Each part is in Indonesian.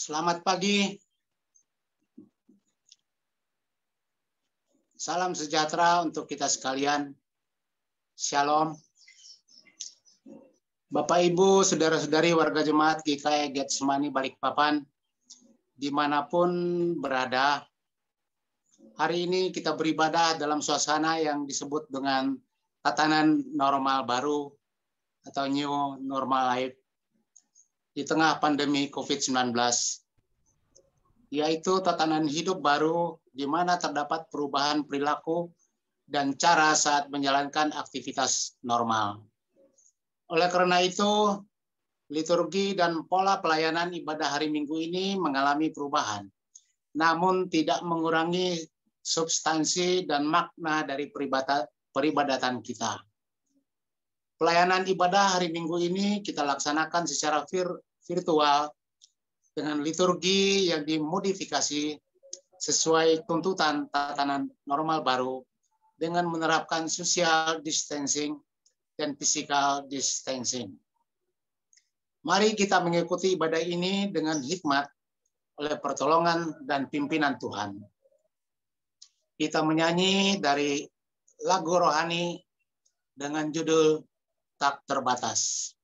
Selamat pagi. Salam sejahtera untuk kita sekalian. Shalom. Bapak, Ibu, saudara-saudari warga jemaat GKI Getsemani Balikpapan, dimanapun berada, hari ini kita beribadah dalam suasana yang disebut dengan tatanan normal baru atau new normal life di tengah pandemi COVID-19, yaitu tatanan hidup baru di mana terdapat perubahan perilaku dan cara saat menjalankan aktivitas normal. Oleh karena itu, liturgi dan pola pelayanan ibadah hari Minggu ini mengalami perubahan, namun tidak mengurangi substansi dan makna dari peribadatan kita. Pelayanan ibadah hari Minggu ini kita laksanakan secara virtual dengan liturgi yang dimodifikasi sesuai tuntutan tatanan normal baru dengan menerapkan social distancing dan physical distancing. Mari kita mengikuti ibadah ini dengan hikmat oleh pertolongan dan pimpinan Tuhan. Kita menyanyi dari lagu rohani dengan judul Tak Terbatas.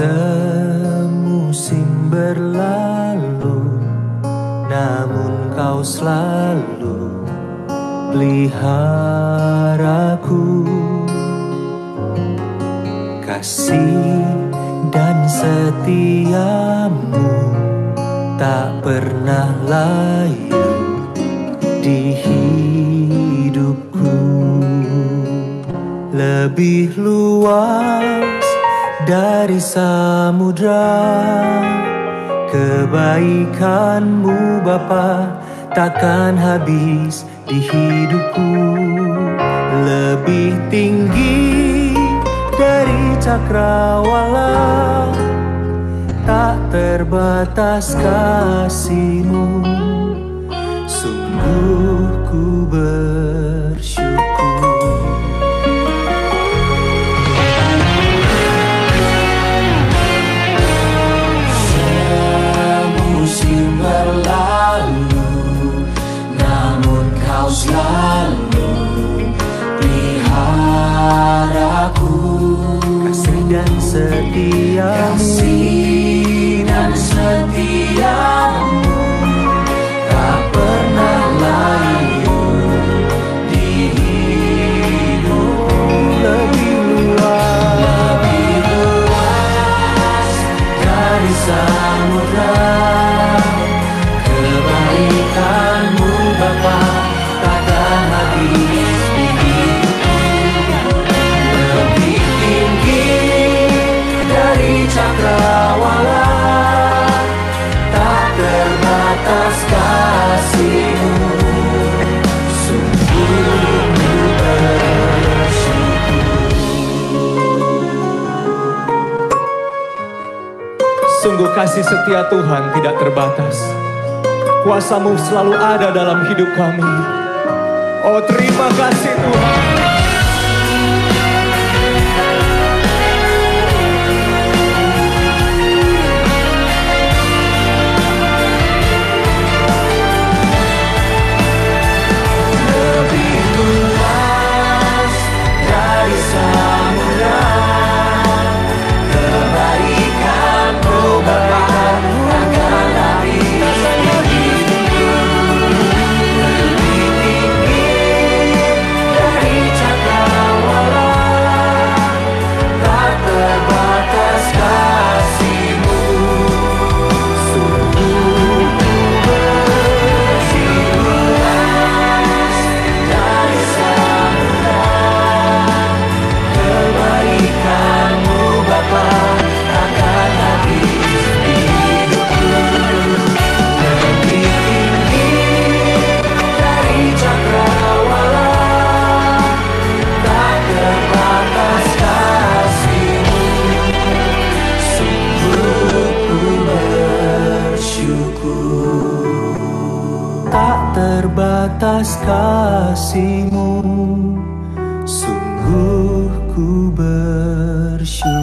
Semusim berlalu, namun kau selalu peliharaku. Kasih dan setiamu tak pernah layu di hidupku. Lebih luas dari samudra, kebaikanmu Bapa takkan habis di hidupku. Lebih tinggi dari cakrawala, tak terbatas kasih-Mu. Sungguh ku bersyukur. Berlalu, namun kau selalu peliharaku. Kasih dan setiamu, kasih dan setiamu tak pernah layu di hidupku. lebih luas dari samudra, kebaikanmu Bapa takkan habis di hidupku. Lebih tinggi dari cakrawala, tak terbatas kasih-Mu. Sungguh ku bersyukur. Sungguh kasih setia Tuhan tidak terbatas. Kuasa-Mu selalu ada dalam hidup kami. Oh, terima kasih Tuhan. Lebih luas dari samudra, kebaikan-Mu Bapa takkan habis di hidupku. Lebih tinggi dari belas kasih-Mu, sungguh ku bersyukur.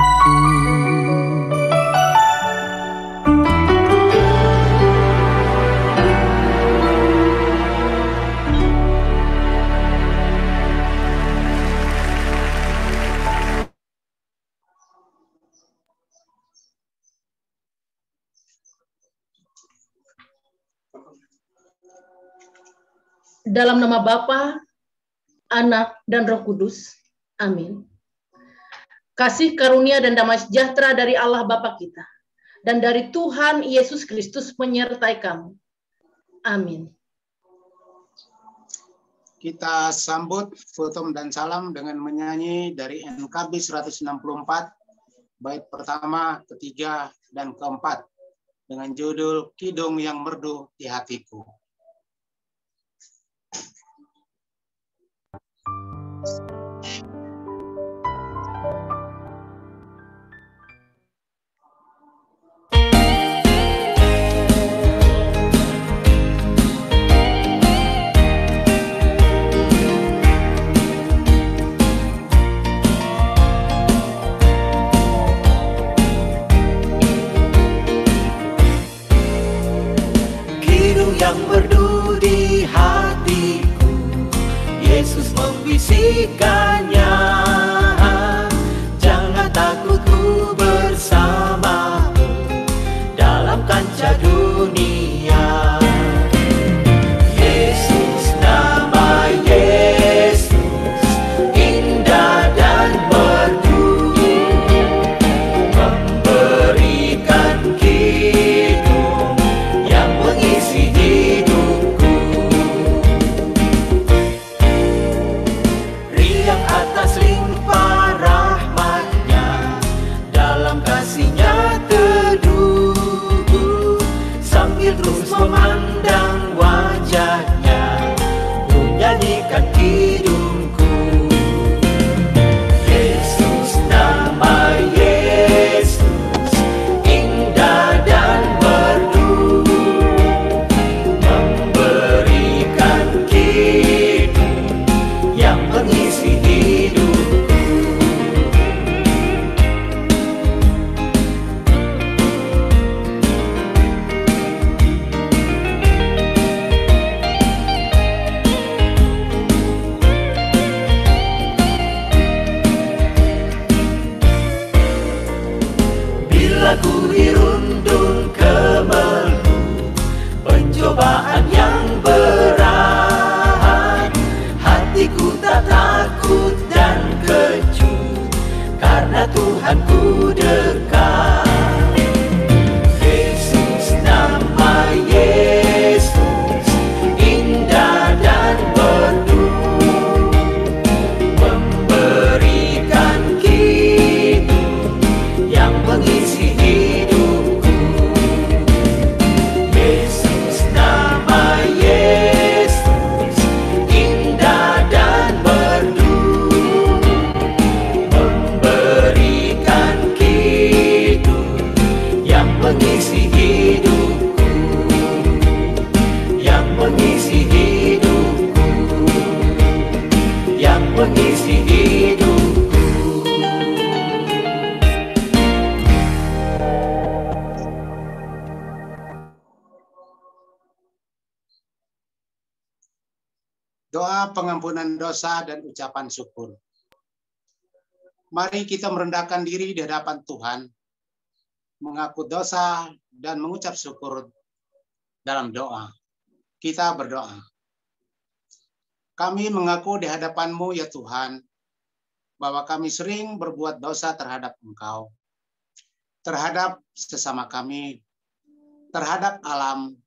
Dalam nama Bapa, Anak, dan Roh Kudus. Amin. Kasih karunia dan damai sejahtera dari Allah Bapa kita dan dari Tuhan Yesus Kristus menyertai kamu. Amin. Kita sambut futum dan salam dengan menyanyi dari NKB 164, bait pertama, ketiga, dan keempat, dengan judul Kidung yang Merdu di Hatiku. Yang merdu di hatiku, Yesus membisikkannya. Jangan takut, ku bersamamu dalam kancah dunia. Yesus, nama Yesus, indah dan merdu, memberikan kidung yang mengisi hidupku. Riang atas limpah rahmat-Nya, dalam kasih-Nya teduh, sambil terus memandang wajah-Nya, ku nyanyikan kidungku. Yesus, nama Yesus, indah dan merdu, memberikan kidung yang mengisi hidupku. Bila ku dirundung kemelut pencobaan yang berat, hatiku tak takut dan kecut, karena Tuhanku dekat. Yesus, nama Yesus, indah dan merdu, memberikan kidung yang mengisi hidupku. Yesus, nama Yesus, indah dan merdu, memberikan kidung yang mengisi hidupku, yang mengisi hidupku, yang mengisi hidupku. Doa pengampunan dosa dan ucapan syukur. Mari kita merendahkan diri di hadapan Tuhan, mengaku dosa dan mengucap syukur dalam doa. Kita berdoa. Kami mengaku di hadapan-Mu ya Tuhan, bahwa kami sering berbuat dosa terhadap Engkau, terhadap sesama kami, terhadap alam,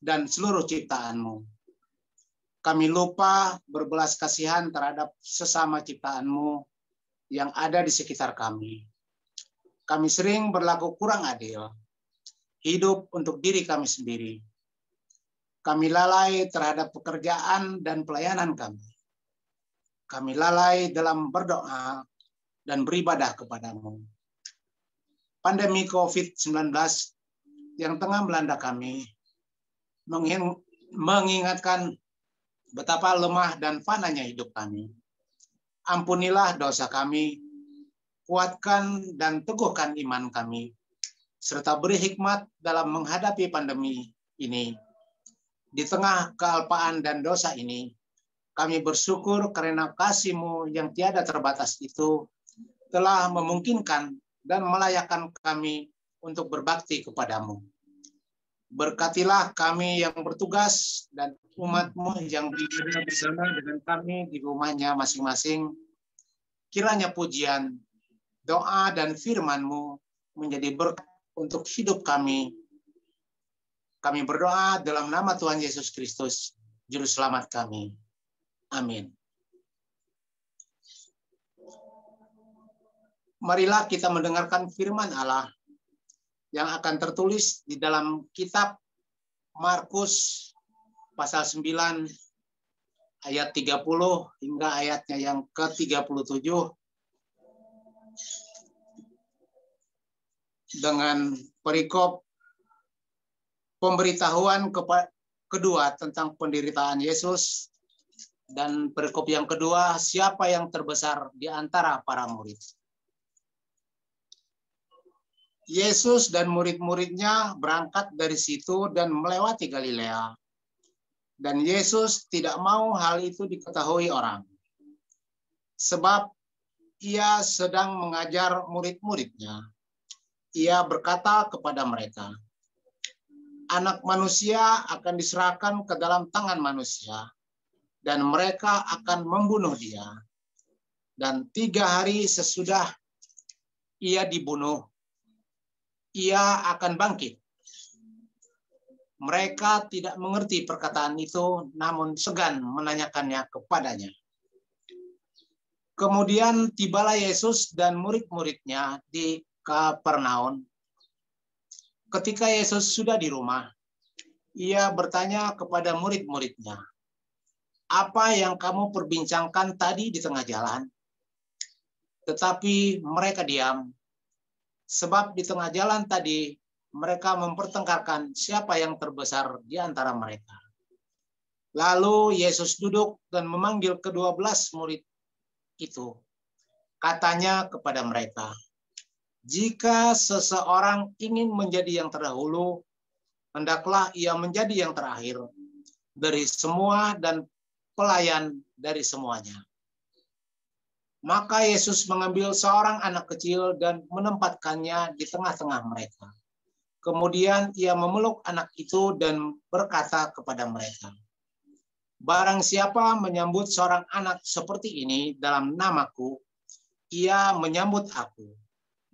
dan seluruh ciptaan-Mu. Kami lupa berbelas kasihan terhadap sesama ciptaan-Mu yang ada di sekitar kami. Kami sering berlaku kurang adil, hidup untuk diri kami sendiri. Kami lalai terhadap pekerjaan dan pelayanan kami. Kami lalai dalam berdoa dan beribadah kepadamu. Pandemi COVID-19 yang tengah melanda kami mengingatkan betapa lemah dan fananya hidup kami. Ampunilah dosa kami, kuatkan dan teguhkan iman kami, serta beri hikmat dalam menghadapi pandemi ini. Di tengah kealpaan dan dosa ini, kami bersyukur karena kasih-Mu yang tiada terbatas itu telah memungkinkan dan melayakkan kami untuk berbakti kepadamu. Berkatilah kami yang bertugas dan umat-Mu yang beribadah bersama dengan kami di rumahnya masing-masing. Kiranya pujian, doa, dan firman-Mu menjadi berkat untuk hidup kami. Kami berdoa dalam nama Tuhan Yesus Kristus, Juru Selamat kami. Amin. Marilah kita mendengarkan firman Allah yang akan tertulis di dalam kitab Markus pasal 9 ayat 30 hingga ayatnya yang ke-37 dengan perikop pemberitahuan kedua tentang penderitaan Yesus dan perikop yang kedua, siapa yang terbesar di antara para murid. Yesus dan murid-muridnya berangkat dari situ dan melewati Galilea. Dan Yesus tidak mau hal itu diketahui orang. Sebab ia sedang mengajar murid-muridnya. Ia berkata kepada mereka, Anak manusia akan diserahkan ke dalam tangan manusia, dan mereka akan membunuh dia. Dan 3 hari sesudah ia dibunuh, ia akan bangkit. Mereka tidak mengerti perkataan itu, namun segan menanyakannya kepadanya. Kemudian tibalah Yesus dan murid-muridnya di Kapernaum. Ketika Yesus sudah di rumah, ia bertanya kepada murid-muridnya, apa yang kamu perbincangkan tadi di tengah jalan? Tetapi mereka diam. Sebab di tengah jalan tadi, mereka mempertengkarkan siapa yang terbesar di antara mereka. Lalu Yesus duduk dan memanggil ke-12 murid itu. Katanya kepada mereka, jika seseorang ingin menjadi yang terdahulu, hendaklah ia menjadi yang terakhir dari semua dan pelayan dari semuanya. Maka Yesus mengambil seorang anak kecil dan menempatkannya di tengah-tengah mereka. Kemudian ia memeluk anak itu dan berkata kepada mereka, barang siapa menyambut seorang anak seperti ini dalam namaku, ia menyambut aku.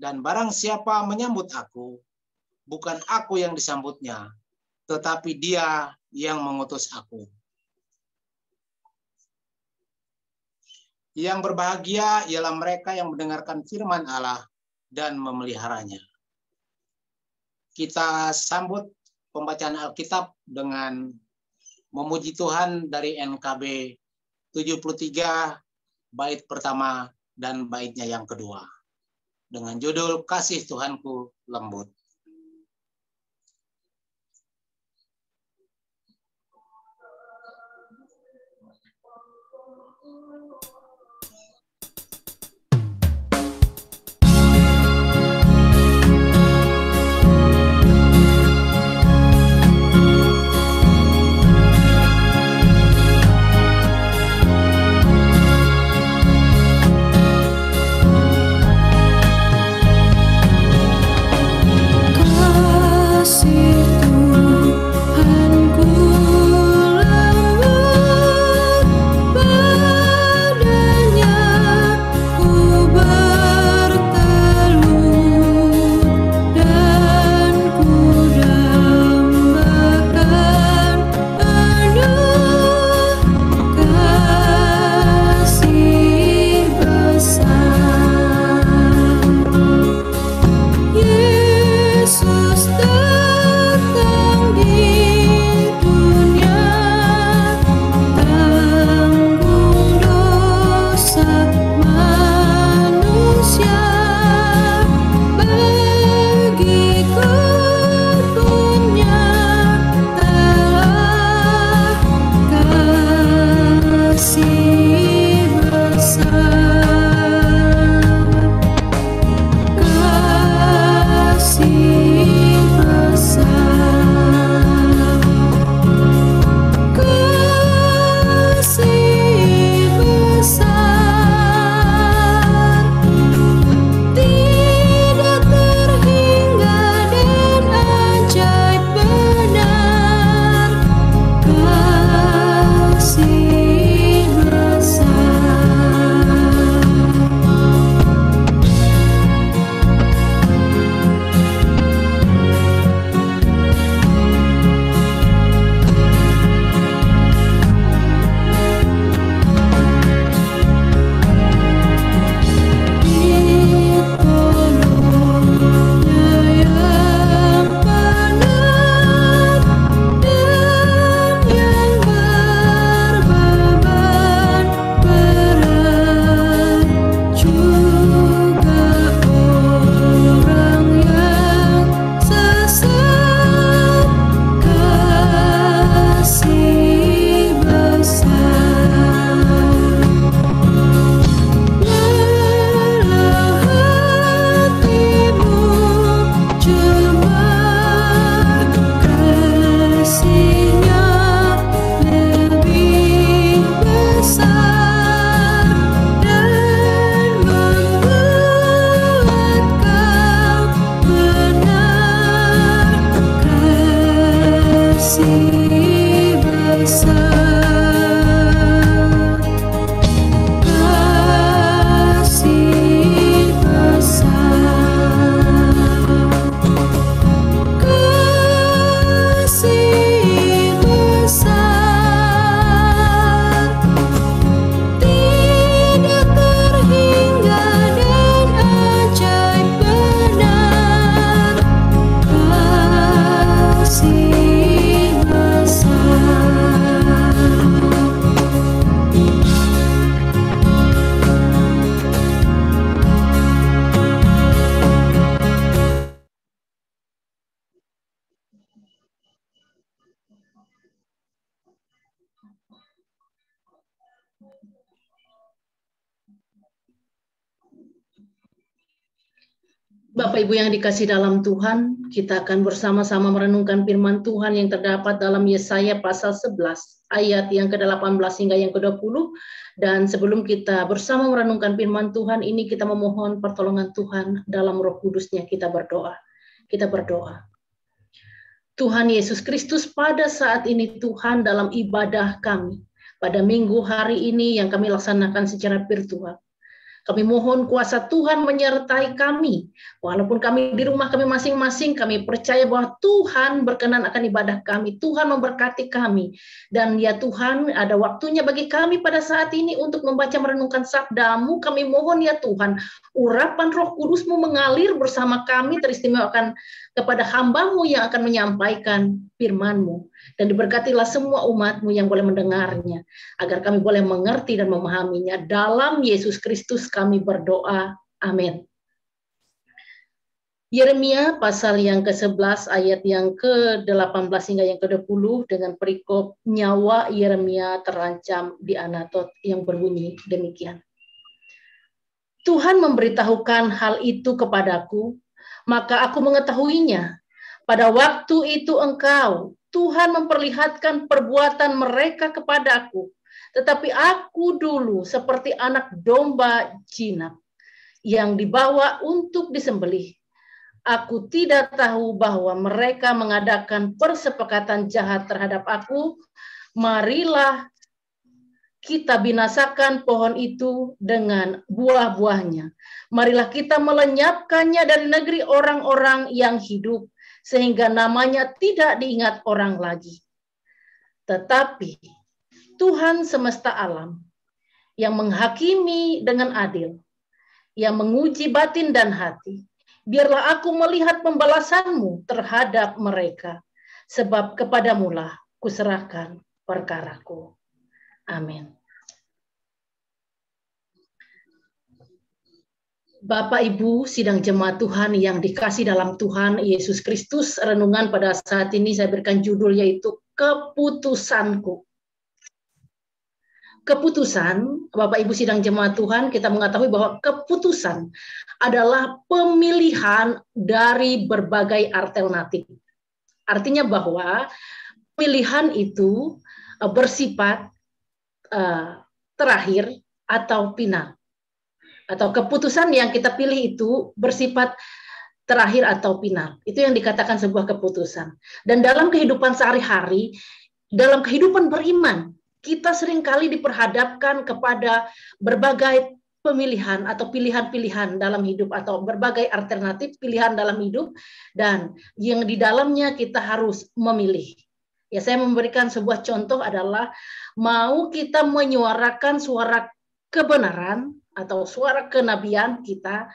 Dan barang siapa menyambut aku, bukan aku yang disambutnya, tetapi dia yang mengutus aku. Yang berbahagia ialah mereka yang mendengarkan firman Allah dan memeliharanya. Kita sambut pembacaan Alkitab dengan memuji Tuhan dari NKB 73, bait pertama dan baitnya yang kedua. Dengan judul Kasih Tuhanku Lembut. Tuhanku lembut pada Bapak Ibu yang dikasih dalam Tuhan, kita akan bersama-sama merenungkan firman Tuhan yang terdapat dalam Yesaya pasal 11, ayat yang ke-18 hingga yang ke-20. Dan sebelum kita bersama merenungkan firman Tuhan ini, kita memohon pertolongan Tuhan dalam Roh Kudus-Nya. Kita berdoa. Kita berdoa. Tuhan Yesus Kristus, pada saat ini Tuhan, dalam ibadah kami, pada minggu hari ini yang kami laksanakan secara virtual, kami mohon kuasa Tuhan menyertai kami. Walaupun kami di rumah kami masing-masing, kami percaya bahwa Tuhan berkenan akan ibadah kami. Tuhan memberkati kami. Dan ya Tuhan, ada waktunya bagi kami pada saat ini untuk membaca merenungkan sabda-Mu. Kami mohon ya Tuhan, urapan Roh Kudus-Mu mengalir bersama kami, teristimewakan kepada hamba-Mu yang akan menyampaikan firman-Mu. Dan diberkatilah semua umat-Mu yang boleh mendengarnya, agar kami boleh mengerti dan memahaminya. Dalam Yesus Kristus kami berdoa. Amin. Yeremia pasal yang ke-11 ayat yang ke-18 hingga yang ke-20 dengan perikop nyawa Yeremia terancam di Anatot yang berbunyi demikian. Tuhan memberitahukan hal itu kepadaku, maka aku mengetahuinya. Pada waktu itu engkau, Tuhan memperlihatkan perbuatan mereka kepadaku, tetapi aku dulu seperti anak domba jinak yang dibawa untuk disembelih. Aku tidak tahu bahwa mereka mengadakan persepakatan jahat terhadap aku. Marilah kita binasakan pohon itu dengan buah-buahnya. Marilah kita melenyapkannya dari negeri orang-orang yang hidup, sehingga namanya tidak diingat orang lagi. Tetapi Tuhan semesta alam yang menghakimi dengan adil, yang menguji batin dan hati, biarlah aku melihat pembalasan-Mu terhadap mereka, sebab kepadamu-lah kuserahkan perkaraku. Amin. Bapak Ibu sidang jemaat Tuhan yang dikasih dalam Tuhan Yesus Kristus, renungan pada saat ini saya berikan judul yaitu keputusanku. Keputusan, Bapak Ibu sidang jemaat Tuhan, kita mengetahui bahwa keputusan adalah pemilihan dari berbagai alternatif. Artinya bahwa pilihan itu bersifat terakhir atau final. Atau keputusan yang kita pilih itu bersifat terakhir atau final. Itu yang dikatakan sebuah keputusan. Dan dalam kehidupan sehari-hari, dalam kehidupan beriman, kita seringkali diperhadapkan kepada berbagai pemilihan atau pilihan-pilihan dalam hidup atau berbagai alternatif pilihan dalam hidup, dan yang di dalamnya kita harus memilih. Ya, saya memberikan sebuah contoh adalah mau kita menyuarakan suara kebenaran atau suara kenabian kita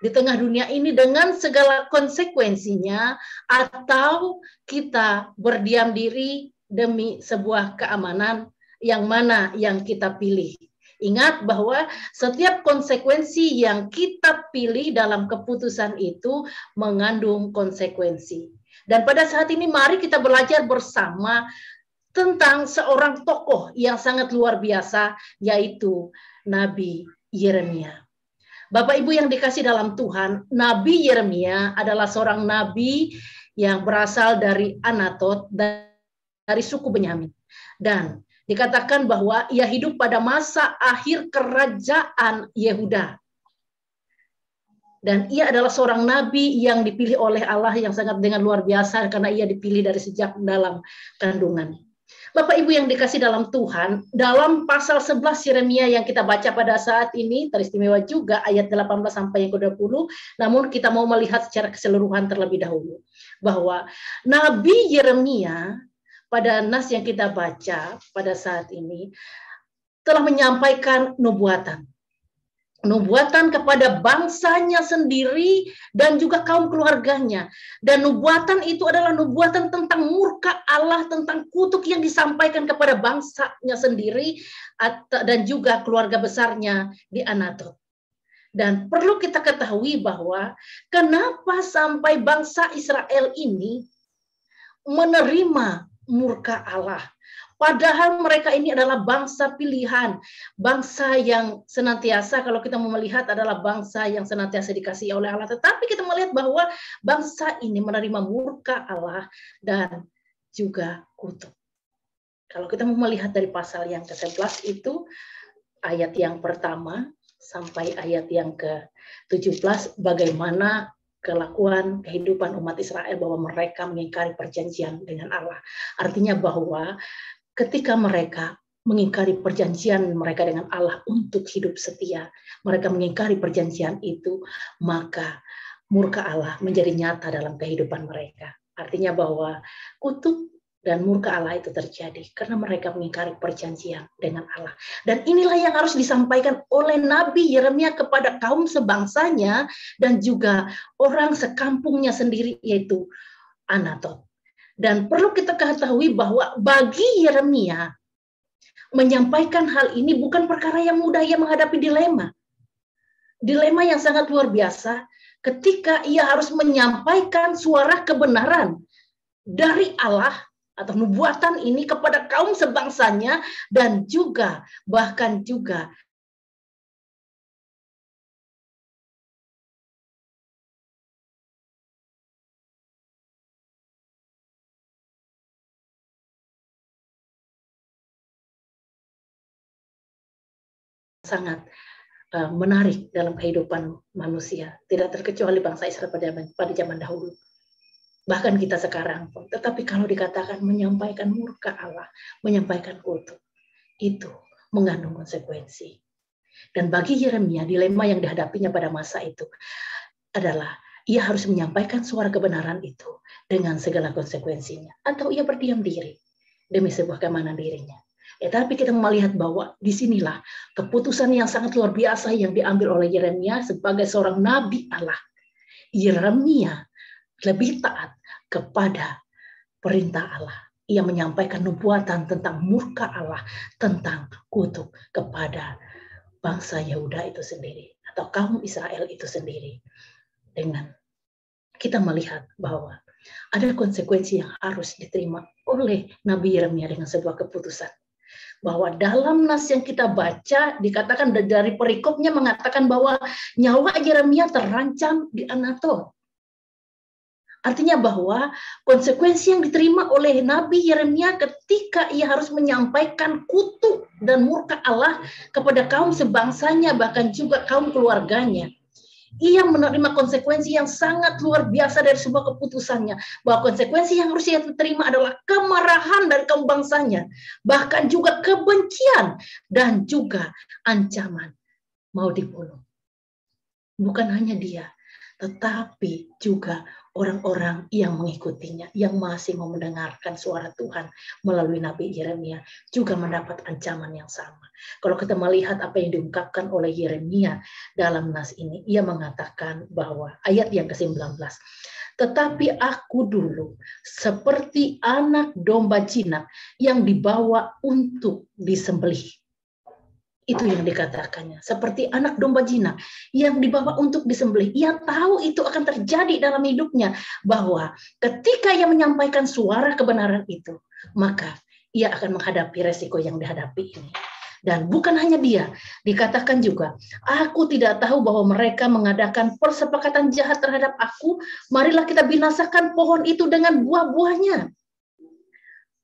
di tengah dunia ini dengan segala konsekuensinya, atau kita berdiam diri demi sebuah keamanan yang mana yang kita pilih. Ingat bahwa setiap konsekuensi yang kita pilih dalam keputusan itu mengandung konsekuensi. Dan pada saat ini mari kita belajar bersama tentang seorang tokoh yang sangat luar biasa, yaitu Nabi Yeremia. Bapak Ibu yang dikasih dalam Tuhan, Nabi Yeremia adalah seorang nabi yang berasal dari Anatot, dari suku Benyamin. Dan dikatakan bahwa ia hidup pada masa akhir kerajaan Yehuda. Dan ia adalah seorang nabi yang dipilih oleh Allah yang sangat dengan luar biasa karena ia dipilih dari sejak dalam kandungan. Bapak Ibu yang dikasih dalam Tuhan, dalam pasal 11 Yeremia yang kita baca pada saat ini, teristimewa juga ayat 18 sampai yang ke-20, namun kita mau melihat secara keseluruhan terlebih dahulu. Bahwa Nabi Yeremia pada nas yang kita baca pada saat ini telah menyampaikan nubuatan kepada bangsanya sendiri dan juga kaum keluarganya. Dan nubuatan itu adalah nubuatan tentang murka Allah, tentang kutuk yang disampaikan kepada bangsanya sendiri dan juga keluarga besarnya di Anatot. Dan perlu kita ketahui bahwa kenapa sampai bangsa Israel ini menerima murka Allah. Padahal mereka ini adalah bangsa pilihan, bangsa yang senantiasa, kalau kita mau melihat adalah bangsa yang senantiasa dikasihi oleh Allah. Tetapi kita melihat bahwa bangsa ini menerima murka Allah dan juga kutuk. Kalau kita mau melihat dari pasal yang ke-11 itu, ayat yang pertama sampai ayat yang ke-17, bagaimana kelakuan kehidupan umat Israel bahwa mereka mengingkari perjanjian dengan Allah. Artinya bahwa ketika mereka mengingkari perjanjian mereka dengan Allah untuk hidup setia, mereka mengingkari perjanjian itu, maka murka Allah menjadi nyata dalam kehidupan mereka. Artinya bahwa kutuk dan murka Allah itu terjadi karena mereka mengingkari perjanjian dengan Allah. Dan inilah yang harus disampaikan oleh Nabi Yeremia kepada kaum sebangsanya dan juga orang sekampungnya sendiri, yaitu Anatot. Dan perlu kita ketahui bahwa bagi Yeremia menyampaikan hal ini bukan perkara yang mudah. Ia menghadapi dilema yang sangat luar biasa ketika ia harus menyampaikan suara kebenaran dari Allah atau nubuatan ini kepada kaum sebangsanya dan juga bahkan juga sangat menarik dalam kehidupan manusia, tidak terkecuali bangsa Israel pada zaman dahulu, bahkan kita sekarang pun. Tetapi kalau dikatakan menyampaikan murka Allah, menyampaikan kutuk, itu mengandung konsekuensi. Dan bagi Yeremia, dilema yang dihadapinya pada masa itu adalah ia harus menyampaikan suara kebenaran itu dengan segala konsekuensinya, atau ia berdiam diri demi sebuah keamanan dirinya. Tapi kita melihat bahwa disinilah keputusan yang sangat luar biasa yang diambil oleh Yeremia sebagai seorang nabi Allah. Yeremia lebih taat kepada perintah Allah. Ia menyampaikan nubuatan tentang murka Allah, tentang kutuk kepada bangsa Yehuda itu sendiri, atau kaum Israel itu sendiri. Dengan kita melihat bahwa ada konsekuensi yang harus diterima oleh Nabi Yeremia dengan sebuah keputusan. Bahwa dalam nas yang kita baca dikatakan dari perikopnya mengatakan bahwa nyawa Yeremia terancam di Anatot. Artinya bahwa konsekuensi yang diterima oleh Nabi Yeremia ketika ia harus menyampaikan kutuk dan murka Allah kepada kaum sebangsanya, bahkan juga kaum keluarganya. Ia menerima konsekuensi yang sangat luar biasa dari sebuah keputusannya. Bahwa konsekuensi yang harus ia terima adalah kemarahan dari kaum bangsanya. Bahkan juga kebencian dan juga ancaman mau dibunuh. Bukan hanya dia, tetapi juga orang-orang yang mengikutinya, yang masih mau mendengarkan suara Tuhan melalui Nabi Yeremia juga mendapat ancaman yang sama. Kalau kita melihat apa yang diungkapkan oleh Yeremia dalam nas ini, ia mengatakan bahwa ayat yang ke-19, tetapi aku dulu seperti anak domba jinak yang dibawa untuk disembelih. Itu yang dikatakannya, seperti anak domba jinak yang dibawa untuk disembelih. Ia tahu itu akan terjadi dalam hidupnya, bahwa ketika ia menyampaikan suara kebenaran itu, maka ia akan menghadapi resiko yang dihadapi ini. Dan bukan hanya dia, dikatakan juga, aku tidak tahu bahwa mereka mengadakan persepakatan jahat terhadap aku, marilah kita binasakan pohon itu dengan buah-buahnya.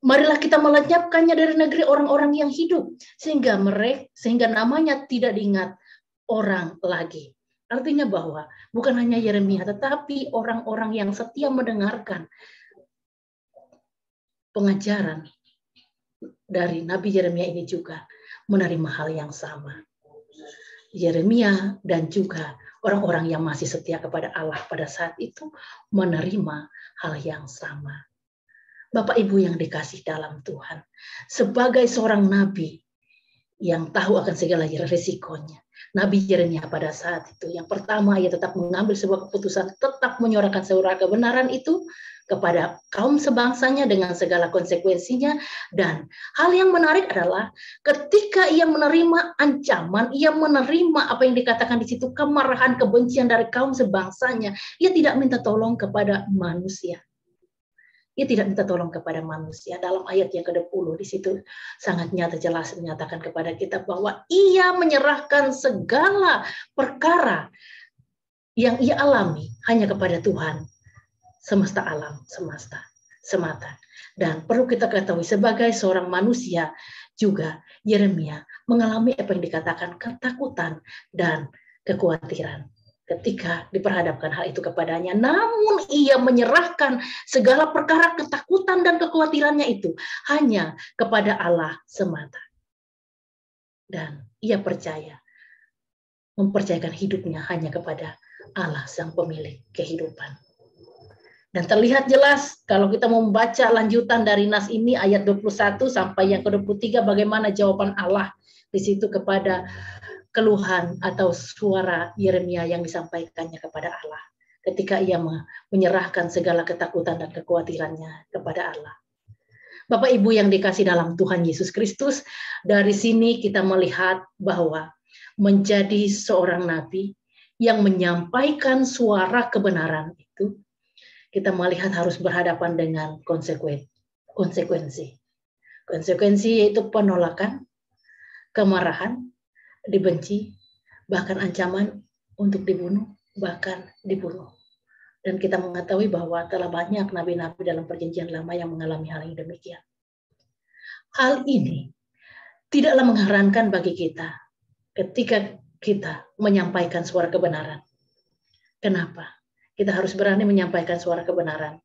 Marilah kita melenyapkannya dari negeri orang-orang yang hidup, sehingga namanya tidak diingat orang lagi. Artinya bahwa bukan hanya Yeremia, tetapi orang-orang yang setia mendengarkan pengajaran dari Nabi Yeremia ini juga menerima hal yang sama. Yeremia dan juga orang-orang yang masih setia kepada Allah pada saat itu menerima hal yang sama. Bapak Ibu yang dikasih dalam Tuhan, sebagai seorang nabi yang tahu akan segala resikonya, Nabi Yeremia pada saat itu yang pertama ia tetap mengambil sebuah keputusan, tetap menyuarakan suara kebenaran itu kepada kaum sebangsanya dengan segala konsekuensinya. Dan hal yang menarik adalah ketika ia menerima ancaman, ia menerima apa yang dikatakan di situ, kemarahan, kebencian dari kaum sebangsanya, ia tidak minta tolong kepada manusia. Ia tidak minta tolong kepada manusia. Dalam ayat yang ke-20 di situ sangat nyata jelas menyatakan kepada kita bahwa ia menyerahkan segala perkara yang ia alami hanya kepada Tuhan semesta alam semata. Dan perlu kita ketahui sebagai seorang manusia juga Yeremia mengalami apa yang dikatakan ketakutan dan kekhawatiran ketika diperhadapkan hal itu kepadanya. Namun ia menyerahkan segala perkara ketakutan dan kekhawatirannya itu hanya kepada Allah semata. Dan ia mempercayakan hidupnya hanya kepada Allah sang pemilik kehidupan. Dan terlihat jelas kalau kita membaca lanjutan dari nas ini ayat 21 sampai yang ke-23 bagaimana jawaban Allah di situ kepada keluhan atau suara Yeremia yang disampaikannya kepada Allah ketika ia menyerahkan segala ketakutan dan kekhawatirannya kepada Allah. Bapak Ibu yang dikasih dalam Tuhan Yesus Kristus, dari sini kita melihat bahwa menjadi seorang nabi yang menyampaikan suara kebenaran itu, kita melihat harus berhadapan dengan konsekuensi. Konsekuensi yaitu penolakan, kemarahan, dibenci, bahkan ancaman untuk dibunuh, bahkan dibunuh. Dan kita mengetahui bahwa telah banyak nabi-nabi dalam perjanjian lama yang mengalami hal yang demikian. Hal ini tidaklah mengherankan bagi kita ketika kita menyampaikan suara kebenaran. Kenapa? Kita harus berani menyampaikan suara kebenaran.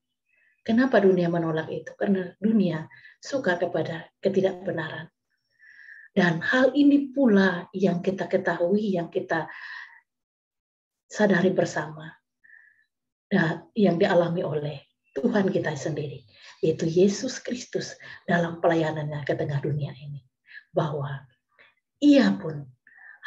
Kenapa dunia menolak itu? Karena dunia suka kepada ketidakbenaran. Dan hal ini pula yang kita ketahui, yang kita sadari bersama, dan yang dialami oleh Tuhan kita sendiri, yaitu Yesus Kristus dalam pelayanannya ke tengah dunia ini. Bahwa ia pun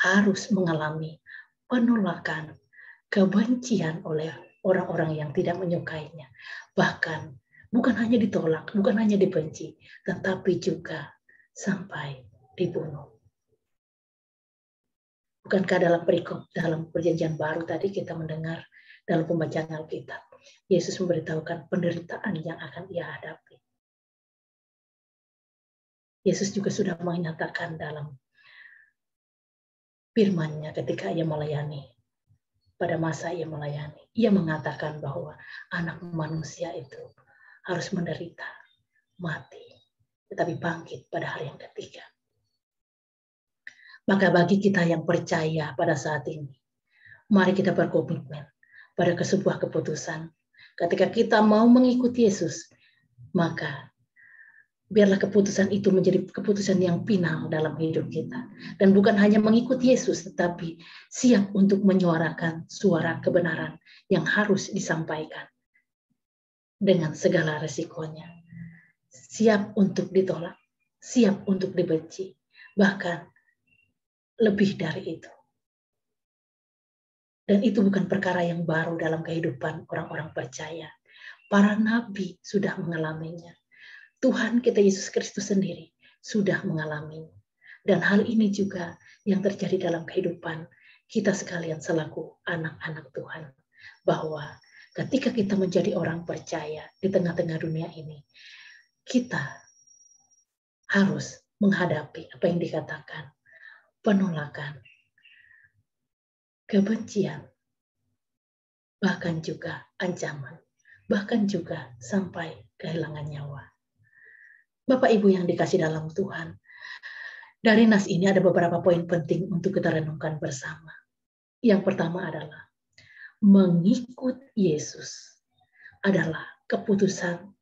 harus mengalami penolakan, kebencian oleh orang-orang yang tidak menyukainya. Bahkan bukan hanya ditolak, bukan hanya dibenci, tetapi juga sampai dibunuh. Bukankah dalam perikop dalam perjanjian baru tadi kita mendengar dalam pembacaan Alkitab, Yesus memberitahukan penderitaan yang akan ia hadapi. Yesus juga sudah menyatakan dalam firman-Nya ketika ia melayani, pada masa ia melayani, ia mengatakan bahwa anak manusia itu harus menderita, mati, tetapi bangkit pada hari yang ketiga. Maka bagi kita yang percaya pada saat ini, mari kita berkomitmen pada sebuah keputusan. Ketika kita mau mengikuti Yesus, maka biarlah keputusan itu menjadi keputusan yang final dalam hidup kita. Dan bukan hanya mengikuti Yesus, tetapi siap untuk menyuarakan suara kebenaran yang harus disampaikan dengan segala resikonya. Siap untuk ditolak, siap untuk dibenci, bahkan lebih dari itu. Dan itu bukan perkara yang baru dalam kehidupan orang-orang percaya. Para nabi sudah mengalaminya. Tuhan kita Yesus Kristus sendiri sudah mengalaminya. Dan hal ini juga yang terjadi dalam kehidupan kita sekalian selaku anak-anak Tuhan. Bahwa ketika kita menjadi orang percaya di tengah-tengah dunia ini, kita harus menghadapi apa yang dikatakan penolakan, kebencian, bahkan juga ancaman, bahkan juga sampai kehilangan nyawa. Bapak Ibu yang dikasih dalam Tuhan, dari nas ini ada beberapa poin penting untuk kita renungkan bersama. Yang pertama adalah mengikut Yesus adalah keputusan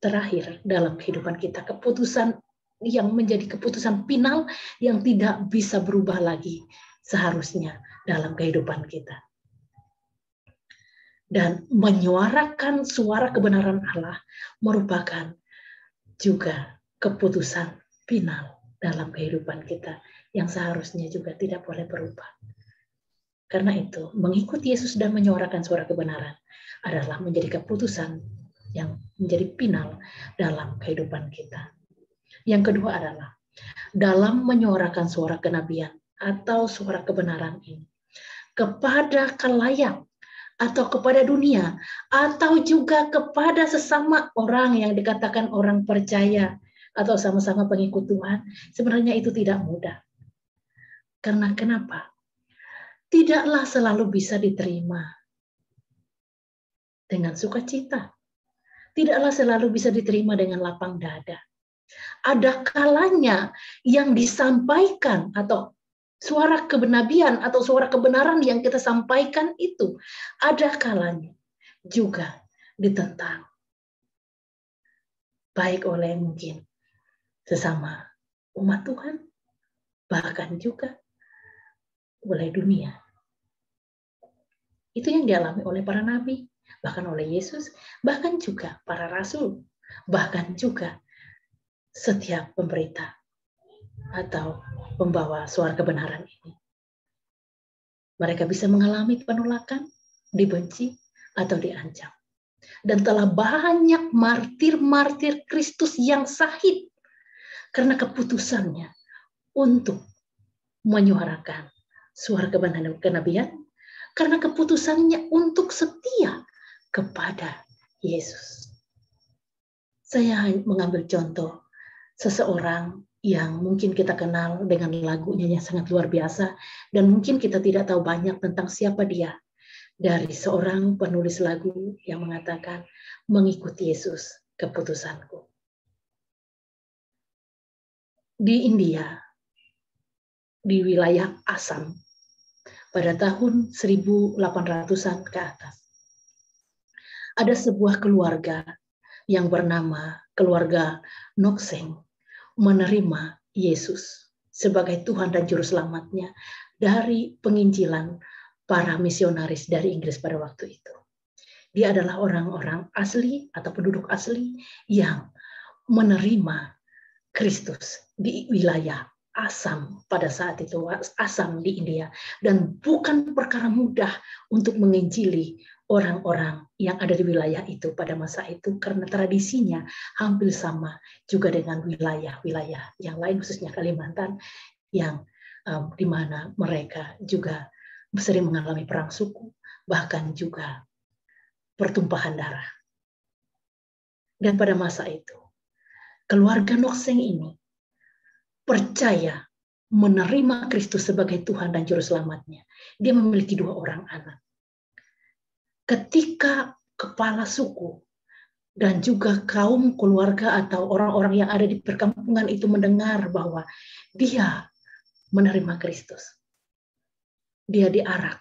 terakhir dalam kehidupan kita, keputusan yang menjadi keputusan final yang tidak bisa berubah lagi seharusnya dalam kehidupan kita. Dan menyuarakan suara kebenaran Allah merupakan juga keputusan final dalam kehidupan kita yang seharusnya juga tidak boleh berubah. Karena itu, mengikuti Yesus dan menyuarakan suara kebenaran adalah menjadi keputusan yang menjadi final dalam kehidupan kita. Yang kedua adalah dalam menyuarakan suara kenabian atau suara kebenaran ini kepada khalayak atau kepada dunia atau juga kepada sesama orang yang dikatakan orang percaya atau sama-sama pengikut Tuhan, sebenarnya itu tidak mudah. Karena kenapa? Tidaklah selalu bisa diterima dengan sukacita. Tidaklah selalu bisa diterima dengan lapang dada. Ada kalanya yang disampaikan atau suara kebenabian atau suara kebenaran yang kita sampaikan itu ada kalanya juga ditentang. Baik oleh mungkin sesama umat Tuhan, bahkan juga oleh dunia. Itu yang dialami oleh para nabi, bahkan oleh Yesus, bahkan juga para rasul, bahkan juga setiap pemberita atau pembawa suara kebenaran ini. Mereka bisa mengalami penolakan, dibenci, atau diancam. Dan telah banyak martir-martir Kristus yang syahid karena keputusannya untuk menyuarakan suara kebenaran, karena keputusannya untuk setia kepada Yesus. Saya mengambil contoh seseorang yang mungkin kita kenal dengan lagunya yang sangat luar biasa, dan mungkin kita tidak tahu banyak tentang siapa dia, dari seorang penulis lagu yang mengatakan, mengikuti Yesus keputusanku. Di India, di wilayah Assam, pada tahun 1800-an ke atas, ada sebuah keluarga yang bernama keluarga Nokseng menerima Yesus sebagai Tuhan dan Juru Selamatnya dari penginjilan para misionaris dari Inggris pada waktu itu. Dia adalah orang-orang asli atau penduduk asli yang menerima Kristus di wilayah Assam pada saat itu, Assam di India. Dan bukan perkara mudah untuk menginjili orang-orang yang ada di wilayah itu pada masa itu, karena tradisinya hampir sama juga dengan wilayah-wilayah yang lain, khususnya Kalimantan, yang di mana mereka juga sering mengalami perang suku, bahkan juga pertumpahan darah. Dan pada masa itu, keluarga Nokseng ini percaya menerima Kristus sebagai Tuhan dan Juru Selamatnya. Dia memiliki 2 orang anak. Ketika kepala suku dan juga kaum keluarga atau orang-orang yang ada di perkampungan itu mendengar bahwa dia menerima Kristus, dia diarak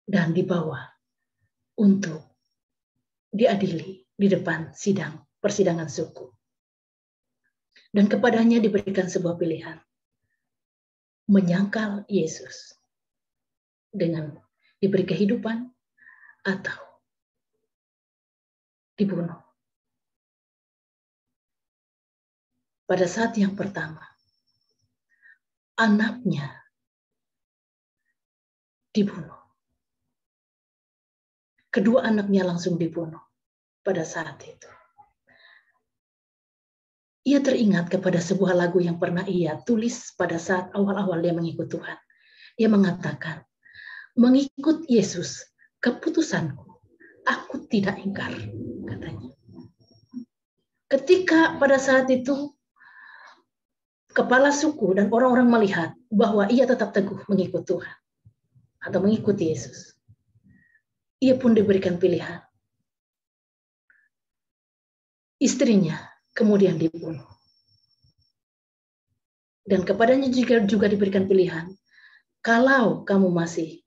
dan dibawa untuk diadili di depan persidangan suku. Dan kepadanya diberikan sebuah pilihan, menyangkal Yesus dengan diberi kehidupan atau dibunuh. Pada saat yang pertama, anaknya dibunuh. Kedua anaknya langsung dibunuh pada saat itu. Ia teringat kepada sebuah lagu yang pernah ia tulis pada saat awal-awal dia mengikut Tuhan. Dia mengatakan, mengikut Yesus, keputusanku, aku tidak ingkar, katanya. Ketika pada saat itu, kepala suku dan orang-orang melihat bahwa ia tetap teguh mengikut Tuhan, atau mengikuti Yesus, ia pun diberikan pilihan. Istrinya kemudian dibunuh. Dan kepadanya juga diberikan pilihan, Kalau kamu masih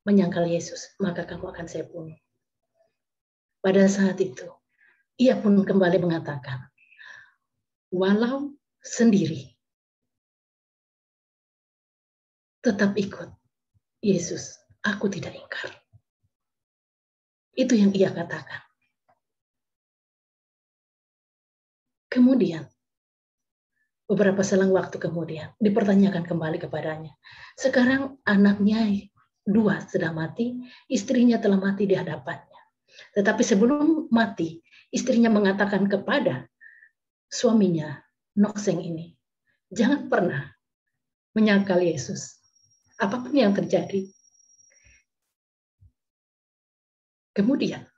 menyangkal Yesus, maka kamu akan saya bunuh. Pada saat itu, ia pun kembali mengatakan, walau sendiri, tetap ikut Yesus, aku tidak ingkar. Itu yang ia katakan. Kemudian, beberapa selang waktu kemudian, dipertanyakan kembali kepadanya. Sekarang anaknya 2 sudah mati, istrinya telah mati di hadapannya. Tetapi sebelum mati, istrinya mengatakan kepada suaminya, Nokseng ini, jangan pernah menyangkal Yesus. Apapun yang terjadi. Kemudian,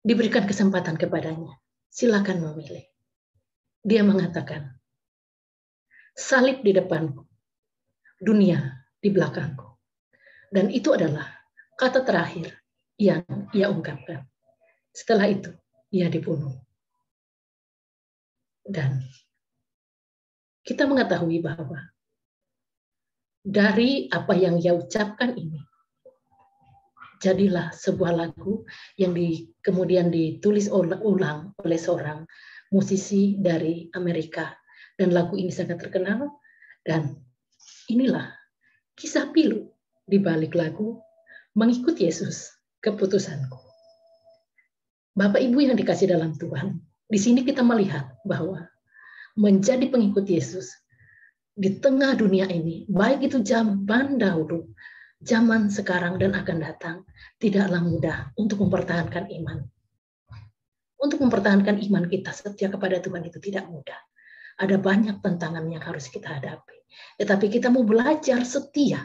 diberikan kesempatan kepadanya. Silakan memilih. Dia mengatakan, salib di depanku, dunia di belakangku. Dan itu adalah kata terakhir yang ia ungkapkan. Setelah itu, ia dibunuh. Dan kita mengetahui bahwa dari apa yang ia ucapkan ini, jadilah sebuah lagu yang kemudian ditulis ulang oleh seorang musisi dari Amerika. Dan lagu ini sangat terkenal. Dan inilah kisah pilu di balik lagu Mengikut Yesus, Keputusanku. Bapak Ibu yang dikasih dalam Tuhan, di sini kita melihat bahwa menjadi pengikut Yesus di tengah dunia ini, baik itu zaman dahulu, zaman sekarang dan akan datang, tidaklah mudah untuk mempertahankan iman. Untuk mempertahankan iman kita setia kepada Tuhan itu tidak mudah. Ada banyak tantangan yang harus kita hadapi. Tetapi kita mau belajar setia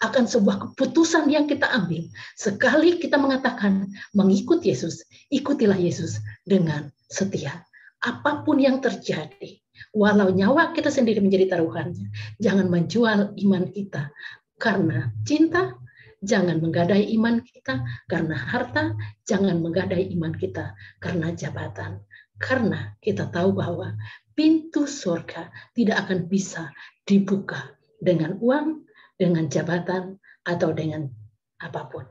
akan sebuah keputusan yang kita ambil. Sekali kita mengatakan mengikut Yesus, ikutilah Yesus dengan setia. Apapun yang terjadi, walau nyawa kita sendiri menjadi taruhannya, jangan menjual iman kita karena cinta, jangan menggadai iman kita karena harta, jangan menggadai iman kita karena jabatan. Karena kita tahu bahwa pintu surga tidak akan bisa dibuka dengan uang, dengan jabatan, atau dengan apapun.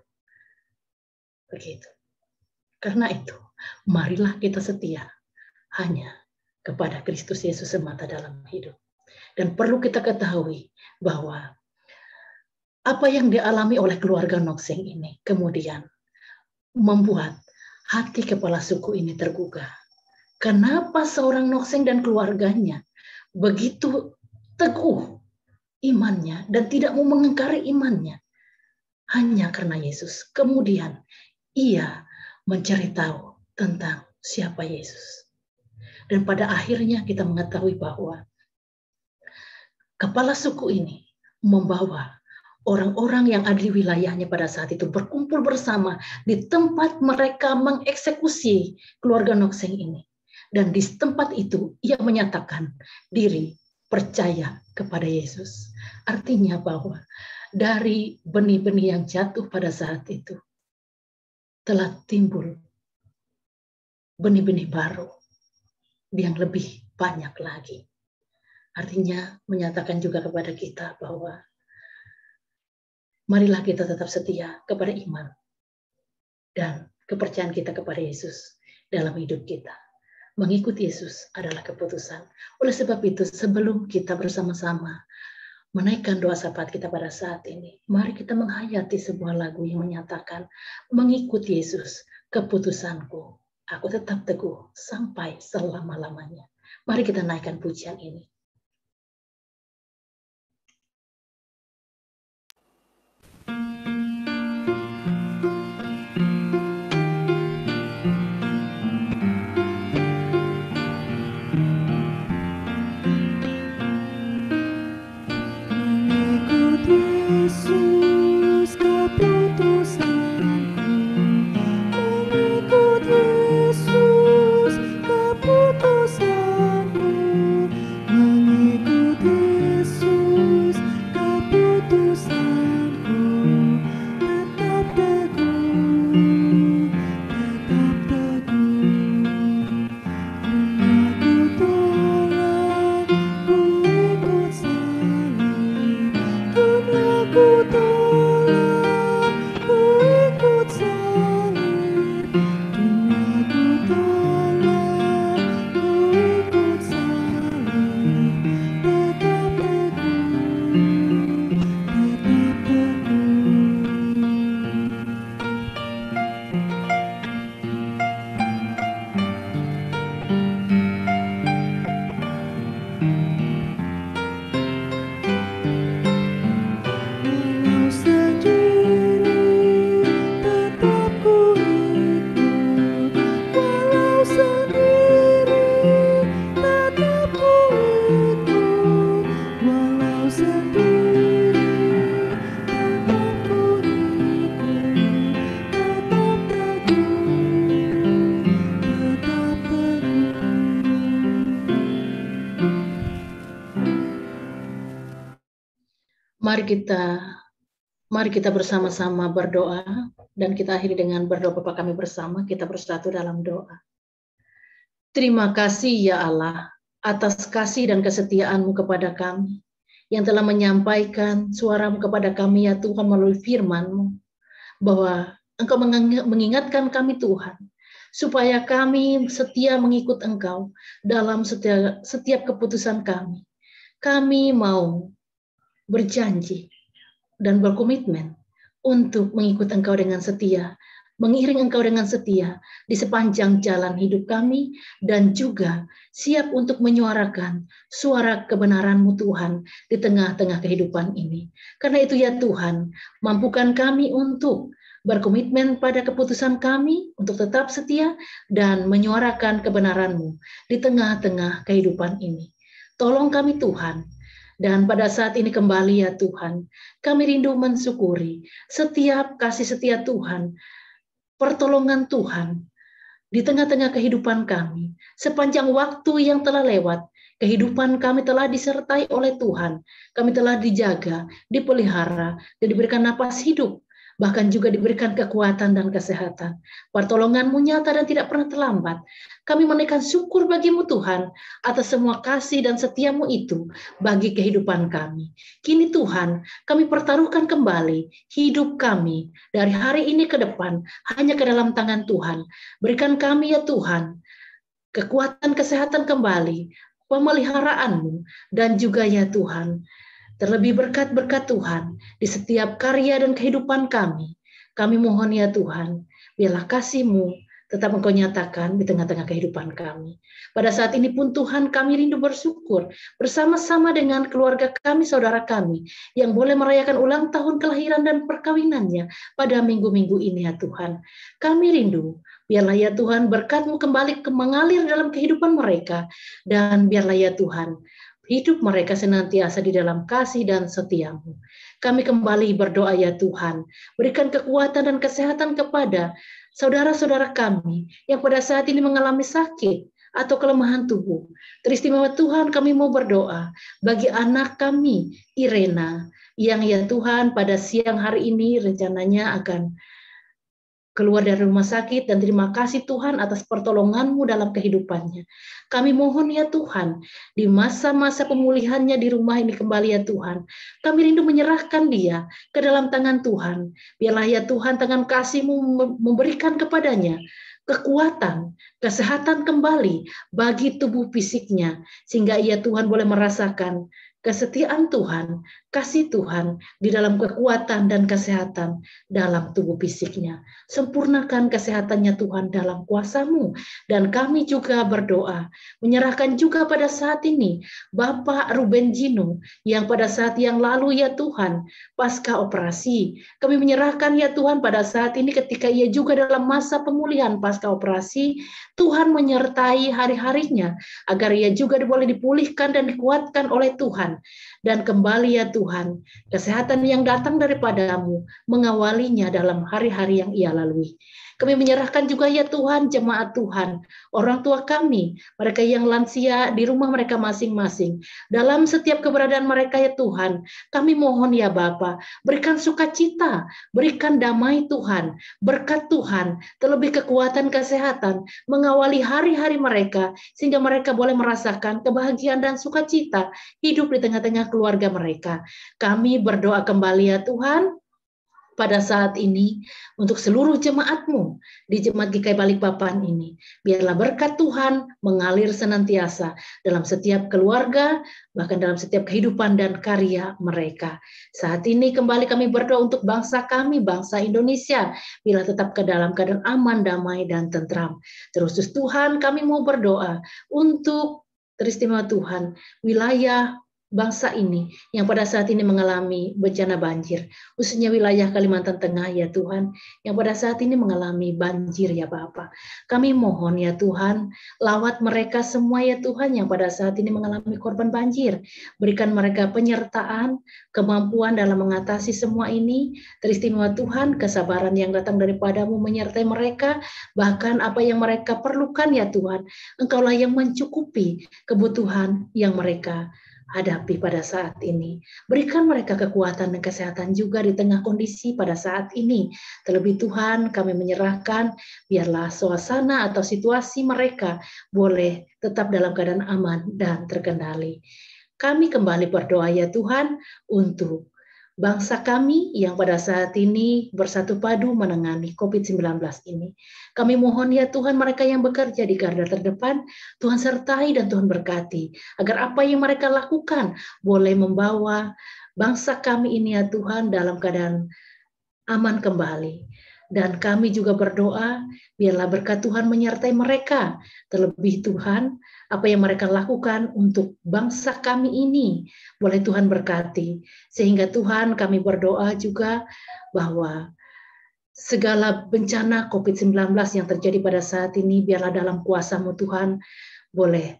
Begitu. Karena itu, marilah kita setia hanya kepada Kristus Yesus semata dalam hidup. Dan perlu kita ketahui bahwa apa yang dialami oleh keluarga Nokseng ini kemudian membuat hati kepala suku ini tergugah. Kenapa seorang Nokseng dan keluarganya begitu teguh imannya dan tidak mau mengingkari imannya? Hanya karena Yesus. Kemudian ia mencari tahu tentang siapa Yesus. Dan pada akhirnya kita mengetahui bahwa kepala suku ini membawa orang-orang yang ada di wilayahnya pada saat itu berkumpul bersama di tempat mereka mengeksekusi keluarga Nokseng ini. Dan di tempat itu ia menyatakan diri percaya kepada Yesus. Artinya bahwa dari benih-benih yang jatuh pada saat itu telah timbul benih-benih baru yang lebih banyak lagi. Artinya menyatakan juga kepada kita bahwa marilah kita tetap setia kepada iman dan kepercayaan kita kepada Yesus dalam hidup kita. Mengikuti Yesus adalah keputusan. Oleh sebab itu, sebelum kita bersama-sama menaikkan doa syafaat kita pada saat ini, mari kita menghayati sebuah lagu yang menyatakan, mengikuti Yesus, keputusanku. Aku tetap teguh sampai selama-lamanya. Mari kita naikkan pujian ini. Keputusanku Mari kita bersama-sama berdoa, dan kita akhiri dengan berdoa Bapa kami bersama. Kita bersatu dalam doa. Terima kasih ya Allah atas kasih dan kesetiaan-Mu kepada kami, yang telah menyampaikan suara-Mu kepada kami ya Tuhan melalui firman-Mu, bahwa Engkau mengingatkan kami Tuhan, supaya kami setia mengikut Engkau dalam setiap keputusan kami. Kami mau berjanji dan berkomitmen untuk mengikut Engkau dengan setia, mengiring Engkau dengan setia di sepanjang jalan hidup kami, dan juga siap untuk menyuarakan suara kebenaran-Mu Tuhan di tengah-tengah kehidupan ini. Karena itu ya Tuhan, mampukan kami untuk berkomitmen pada keputusan kami untuk tetap setia dan menyuarakan kebenaran-Mu di tengah-tengah kehidupan ini. Tolong kami Tuhan. Dan pada saat ini kembali ya Tuhan, kami rindu mensyukuri setiap kasih setia Tuhan, pertolongan Tuhan di tengah-tengah kehidupan kami. Sepanjang waktu yang telah lewat, kehidupan kami telah disertai oleh Tuhan. Kami telah dijaga, dipelihara, dan diberikan napas hidup. Bahkan juga diberikan kekuatan dan kesehatan. Pertolongan-Mu nyata dan tidak pernah terlambat. Kami menaikkan syukur bagi-Mu Tuhan atas semua kasih dan setia-Mu itu bagi kehidupan kami. Kini Tuhan, kami pertaruhkan kembali hidup kami dari hari ini ke depan hanya ke dalam tangan Tuhan. Berikan kami ya Tuhan kekuatan kesehatan kembali, pemeliharaan-Mu, dan juga ya Tuhan, terlebih berkat-berkat Tuhan di setiap karya dan kehidupan kami. Kami mohon ya Tuhan, biarlah kasih-Mu tetap Engkau nyatakan di tengah-tengah kehidupan kami. Pada saat ini pun Tuhan, kami rindu bersyukur bersama-sama dengan keluarga kami, saudara kami, yang boleh merayakan ulang tahun kelahiran dan perkawinannya pada minggu-minggu ini ya Tuhan. Kami rindu, biarlah ya Tuhan berkat-Mu kembali mengalir dalam kehidupan mereka, dan biarlah ya Tuhan, hidup mereka senantiasa di dalam kasih dan setia-Mu. Kami kembali berdoa ya Tuhan, berikan kekuatan dan kesehatan kepada saudara-saudara kami yang pada saat ini mengalami sakit atau kelemahan tubuh. Teristimewa Tuhan, kami mau berdoa bagi anak kami, Irena, yang ya Tuhan pada siang hari ini rencananya akan keluar dari rumah sakit, dan terima kasih Tuhan atas pertolongan-Mu dalam kehidupannya. Kami mohon ya Tuhan, di masa-masa pemulihannya di rumah ini kembali ya Tuhan, kami rindu menyerahkan dia ke dalam tangan Tuhan. Biarlah ya Tuhan, tangan kasih-Mu memberikan kepadanya kekuatan, kesehatan kembali bagi tubuh fisiknya, sehingga ia Tuhan boleh merasakan kesetiaan Tuhan, kasih Tuhan di dalam kekuatan dan kesehatan dalam tubuh fisiknya. Sempurnakan kesehatannya Tuhan dalam kuasa-Mu. Dan kami juga berdoa, menyerahkan juga pada saat ini Bapak Ruben Jino, yang pada saat yang lalu ya Tuhan, pasca operasi. Kami menyerahkan ya Tuhan pada saat ini ketika ia juga dalam masa pemulihan pasca operasi, Tuhan menyertai hari-harinya, agar ia juga boleh dipulihkan dan dikuatkan oleh Tuhan. Dan kembali ya Tuhan, kesehatan yang datang daripada-Mu mengawalinya dalam hari-hari yang ia lalui. Kami menyerahkan juga ya Tuhan, jemaat Tuhan, orang tua kami, mereka yang lansia di rumah mereka masing-masing. Dalam setiap keberadaan mereka ya Tuhan, kami mohon ya Bapa, berikan sukacita, berikan damai Tuhan, berkat Tuhan, terlebih kekuatan kesehatan, mengawali hari-hari mereka, sehingga mereka boleh merasakan kebahagiaan dan sukacita hidup di tengah-tengah keluarga mereka. Kami berdoa kembali ya Tuhan, pada saat ini untuk seluruh jemaat-Mu di Jemaat GKI Balikpapan ini. Biarlah berkat Tuhan mengalir senantiasa dalam setiap keluarga, bahkan dalam setiap kehidupan dan karya mereka. Saat ini kembali kami berdoa untuk bangsa kami, bangsa Indonesia, bila tetap ke dalam keadaan aman, damai, dan tentram. Terus Tuhan, kami mau berdoa untuk teristimewa Tuhan, wilayah bangsa ini yang pada saat ini mengalami bencana banjir, khususnya wilayah Kalimantan Tengah ya Tuhan, yang pada saat ini mengalami banjir ya Bapa. Kami mohon ya Tuhan, lawat mereka semua ya Tuhan yang pada saat ini mengalami korban banjir. Berikan mereka penyertaan, kemampuan dalam mengatasi semua ini. Teristimewa Tuhan, kesabaran yang datang daripada-Mu menyertai mereka, bahkan apa yang mereka perlukan ya Tuhan, Engkaulah yang mencukupi kebutuhan yang mereka hadapi pada saat ini. Berikan mereka kekuatan dan kesehatan juga di tengah kondisi pada saat ini. Terlebih Tuhan, kami menyerahkan biarlah suasana atau situasi mereka boleh tetap dalam keadaan aman dan terkendali. Kami kembali berdoa ya Tuhan untuk bangsa kami yang pada saat ini bersatu padu menangani COVID-19 ini. Kami mohon ya Tuhan, mereka yang bekerja di garda terdepan, Tuhan sertai dan Tuhan berkati, agar apa yang mereka lakukan boleh membawa bangsa kami ini ya Tuhan dalam keadaan aman kembali. Dan kami juga berdoa, biarlah berkat Tuhan menyertai mereka. Terlebih Tuhan, apa yang mereka lakukan untuk bangsa kami ini, boleh Tuhan berkati. Sehingga Tuhan, kami berdoa juga bahwa segala bencana COVID-19 yang terjadi pada saat ini, biarlah dalam kuasa-Mu Tuhan, boleh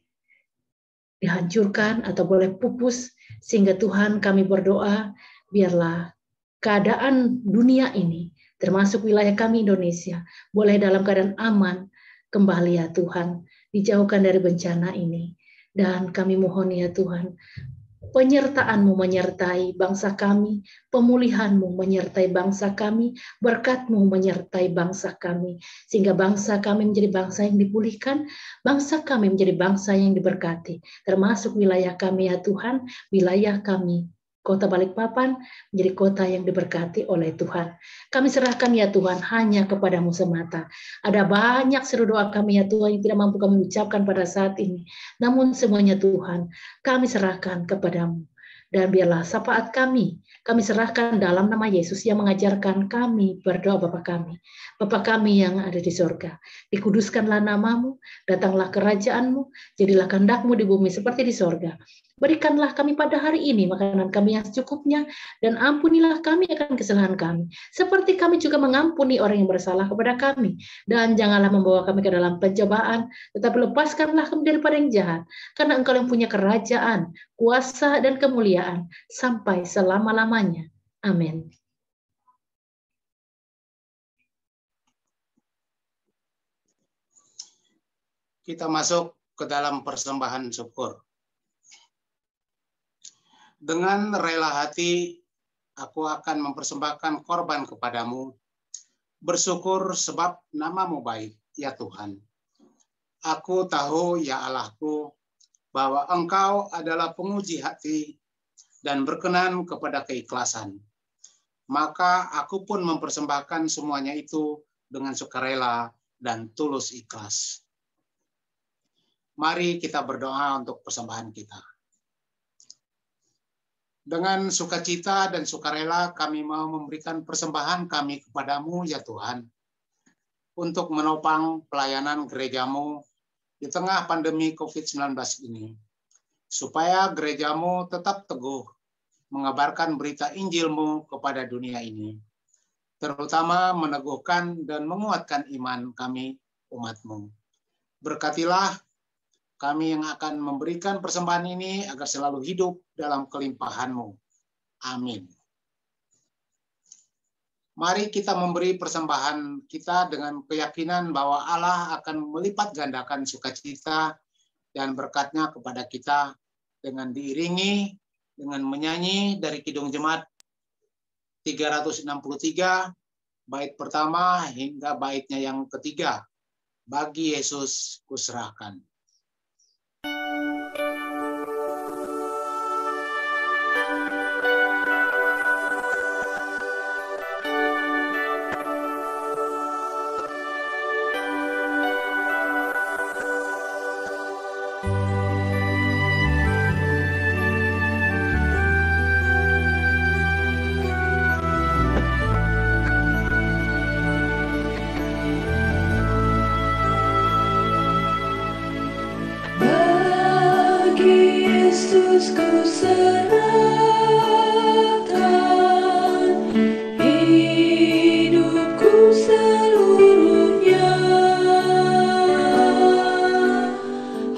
dihancurkan atau boleh pupus. Sehingga Tuhan, kami berdoa, biarlah keadaan dunia ini, termasuk wilayah kami Indonesia, boleh dalam keadaan aman kembali ya Tuhan, dijauhkan dari bencana ini. Dan kami mohon ya Tuhan, penyertaan-Mu menyertai bangsa kami, pemulihan-Mu menyertai bangsa kami, berkat-Mu menyertai bangsa kami, sehingga bangsa kami menjadi bangsa yang dipulihkan, bangsa kami menjadi bangsa yang diberkati, termasuk wilayah kami ya Tuhan, wilayah kami Kota Balikpapan menjadi kota yang diberkati oleh Tuhan. Kami serahkan ya Tuhan hanya kepada-Mu semata. Ada banyak seru doa kami ya Tuhan yang tidak mampu kami ucapkan pada saat ini. Namun semuanya Tuhan, kami serahkan kepada-Mu. Dan biarlah syafaat kami serahkan dalam nama Yesus yang mengajarkan kami berdoa Bapa kami. Bapa kami yang ada di surga, dikuduskanlah nama-Mu, datanglah kerajaan-Mu, jadilah kehendak-Mu di bumi seperti di surga. Berikanlah kami pada hari ini makanan kami yang secukupnya, dan ampunilah kami akan kesalahan kami, seperti kami juga mengampuni orang yang bersalah kepada kami. Dan janganlah membawa kami ke dalam pencobaan, tetapi lepaskanlah kami daripada yang jahat, karena Engkau yang punya kerajaan, kuasa, dan kemuliaan sampai selama-lamanya. Amin. Kita masuk ke dalam persembahan syukur. Dengan rela hati, aku akan mempersembahkan korban kepadamu, bersyukur sebab nama-Mu baik, ya Tuhan. Aku tahu, ya Allahku, bahwa Engkau adalah penguji hati dan berkenan kepada keikhlasan. Maka aku pun mempersembahkan semuanya itu dengan sukarela dan tulus ikhlas. Mari kita berdoa untuk persembahan kita. Dengan sukacita dan sukarela kami mau memberikan persembahan kami kepadamu ya Tuhan, untuk menopang pelayanan gereja-Mu di tengah pandemi COVID-19 ini, supaya gereja-Mu tetap teguh mengabarkan berita Injil-Mu kepada dunia ini, terutama meneguhkan dan menguatkan iman kami umat-Mu. Berkatilah kami yang akan memberikan persembahan ini agar selalu hidup dalam kelimpahan-Mu. Amin. Mari kita memberi persembahan kita dengan keyakinan bahwa Allah akan melipat gandakan sukacita dan berkat-Nya kepada kita dengan diiringi dengan menyanyi dari Kidung Jemaat 363, bait pertama hingga baitnya yang ketiga. Bagi Yesus kuserahkan. Yesus ku serahkan hidupku seluruhnya,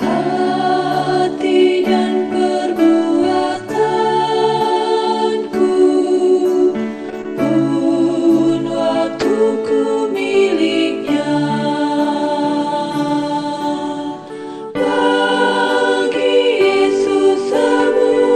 hati dan perbuatanku pun waktuku miliknya. Bagi Yesus semua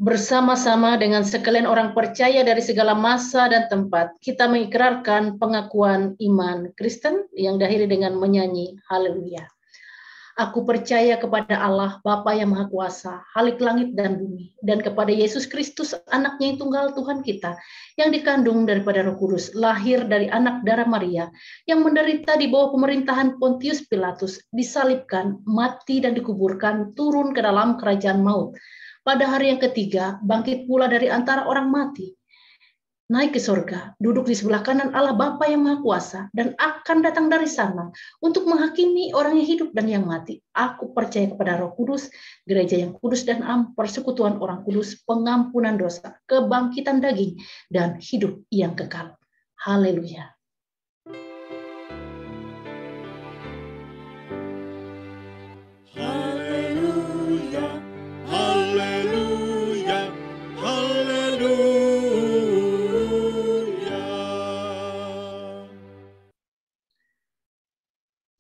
Bersama-sama dengan sekalian orang percaya dari segala masa dan tempat, kita mengikrarkan pengakuan iman Kristen yang diakhiri dengan menyanyi haleluya. Aku percaya kepada Allah, Bapa yang Maha Kuasa, Khalik langit dan bumi, dan kepada Yesus Kristus, anaknya yang tunggal Tuhan kita, yang dikandung daripada Roh Kudus, lahir dari anak darah Maria, yang menderita di bawah pemerintahan Pontius Pilatus, disalibkan, mati dan dikuburkan, turun ke dalam kerajaan maut. Pada hari yang ketiga, bangkit pula dari antara orang mati, naik ke surga, duduk di sebelah kanan Allah Bapa yang Maha Kuasa, dan akan datang dari sana untuk menghakimi orang yang hidup dan yang mati. Aku percaya kepada Roh Kudus, gereja yang kudus dan am, persekutuan orang kudus, pengampunan dosa, kebangkitan daging, dan hidup yang kekal. Haleluya.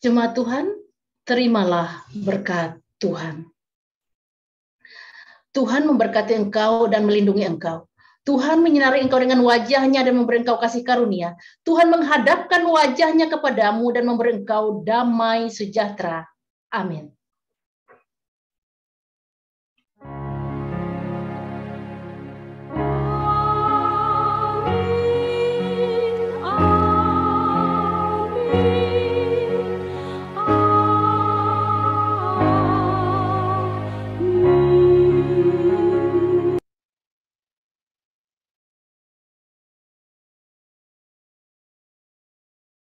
Jemaat Tuhan, terimalah berkat Tuhan. Tuhan memberkati engkau dan melindungi engkau. Tuhan menyinari engkau dengan wajah-Nya dan memberi engkau kasih karunia. Tuhan menghadapkan wajah-Nya kepadamu dan memberi engkau damai sejahtera. Amin.